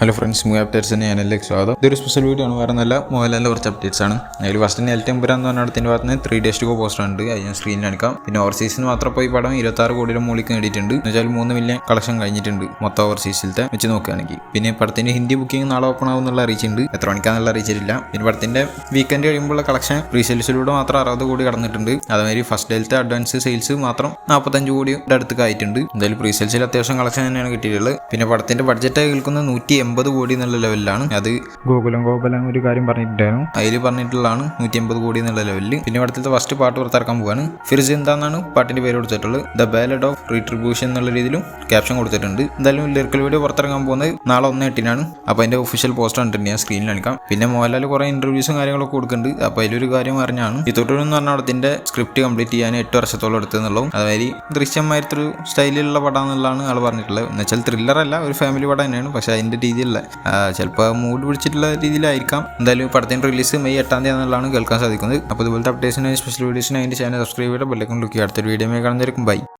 Hello friends, movie അപ്ഡേറ്റ്സിന് ഞാനെല്ലാം സ്വാഗതം. ഇതൊരു സ്പെഷ്യൽ വീഡിയോ ആണ്. വേറെ നല്ല മോഹൻലാലിൻ്റെ കുറച്ച് അപ്ഡേറ്റ്സ് ആണ്. അതിൽ ഫസ്റ്റ് എൽറ്റംപുര എന്ന് പറഞ്ഞ അടുത്തിൻ്റെ ഭാഗത്ത് നിന്ന് 3 days to go പോസ്റ്റർ ഉണ്ട്. അത് ഞാൻ സ്ക്രീനിൽ കാണിക്കാം. പിന്നെ ഓവർസീസിന് മാത്രം പോയി പടം 26 കോടിയുടെ മുകളിൽ നേടിയിട്ടുണ്ട്. എന്നുവെച്ചാൽ 3 മില്യൺ കളക്ഷൻ കഴിഞ്ഞിട്ടുണ്ട് മൊത്തം ഓവർസീസിലത്തെ വെച്ച് നോക്കുകയാണെങ്കിൽ. പിന്നെ പടത്തിൻ്റെ ഹിന്ദി ബുക്കിംഗ് നാളെ ഓപ്പൺ ആവുന്നുള്ള അറിയിച്ചിട്ടുണ്ട്. എത്ര മണിക്കാന്നുള്ള അറിയിച്ചിട്ടില്ല. പിന്നെ പടത്തിൻ്റെ വീക്കെൻഡ് കഴിയുമ്പോഴുള്ള കളക്ഷൻ റീസെയിൽസിലൂടെ മാത്രം 60 കോടി കടന്നിട്ടുണ്ട്. അതുമാതിരി ഫസ്റ്റ് ഡേയിലത്തെ അഡ്വാൻസ് സെയിൽസ് മാത്രം 45 കോടിയുടെ അടുത്ത് ആയിട്ടുണ്ട്. എന്തായാലും റീസെയിൽസിൽ അത്യാവശ്യം കളക്ഷൻ തന്നെയാണ് കിട്ടിയിട്ടുള്ളത്. പിന്നെ പടത്തിൻ്റെ ബഡ്ജറ്റ് കേൾക്കുന്ന 180 കോടി എന്നുള്ള ലെവലിലാണ്. അത് ഗോകുലം ഒരു കാര്യം പറഞ്ഞിട്ടുണ്ടായിരുന്നു. അതിൽ പറഞ്ഞിട്ടുള്ളതാണ് 180 കോടി എന്നുള്ള ലെവലിൽ. പിന്നെ ഇവിടുത്തെ ഫസ്റ്റ് പാട്ട് പുറത്തിറക്കാൻ പോവാണ്. ഫിർസ് എന്താണെന്നാണ് പാട്ടിന്റെ പേര് കൊടുത്തിട്ടുള്ളത്. ദ ബാലഡ് ഓഫ് റീട്രിബ്യൂഷൻ എന്നുള്ള രീതിയിലും ക്യാപ്ഷൻ കൊടുത്തിട്ടുണ്ട്. എന്തായാലും ലിറിക്കൽ വീഡിയോ പുറത്തിറങ്ങാൻ പോകുന്നത് നാളെ 1/8 അപ്പോൾ അതിന്റെ ഒഫീഷ്യൽ പോസ്റ്റർ കണ്ടിട്ടുണ്ട്. ഞാൻ സ്ക്രീനിൽ കാണിക്കാം. പിന്നെ മോഹൻലാൽ കുറെ ഇന്റർവ്യൂസും കാര്യങ്ങളൊക്കെ കൊടുക്കുന്നുണ്ട്. അപ്പോൾ അതിലൊരു കാര്യം അറിഞ്ഞാണ് ഈ തൊട്ടൂരെന്ന് പറഞ്ഞാൽ അതിന്റെ സ്ക്രിപ്റ്റ് കംപ്ലീറ്റ് ചെയ്യാൻ 8 വർഷത്തോളം എടുത്തെന്നുള്ളതും അതായത് ദൃശ്യമായിട്ടൊരു സ്റ്റൈലിലുള്ള പടം എന്നുള്ളതാണ് ആൾ പറഞ്ഞിട്ടുള്ളത്. എന്നുവെച്ചാൽ ത്രില്ലറല്ല, ഒരു ഫാമിലി പടം തന്നെയാണ്. പക്ഷേ അതിന്റെ രീതിയിലുള്ള ചിലപ്പോൾ മൂഡ് പിടിച്ചിട്ടുള്ള രീതിയിലായിരിക്കാം. എന്തായാലും പടത്തിൻ്റെ റിലീസ് മെയ് 8 എന്നുള്ളതാണ് കേൾക്കാൻ സാധിക്കുന്നത്. അപ്പോൾ ഇതുപോലത്തെ അപ്ഡേറ്റ്സിനായി സ്പെഷ്യൽ വീഡിയോസിനായി അതിൻ്റെ ചാനൽ സബ്സ്ക്രൈബ് ചെയ്ത് ബെല്ലൈക്കൺ ക്ലിക്ക് ചെയ്യുക. അടുത്തൊരു വീഡിയോ കാണുന്നതായിരിക്കും. ബൈ.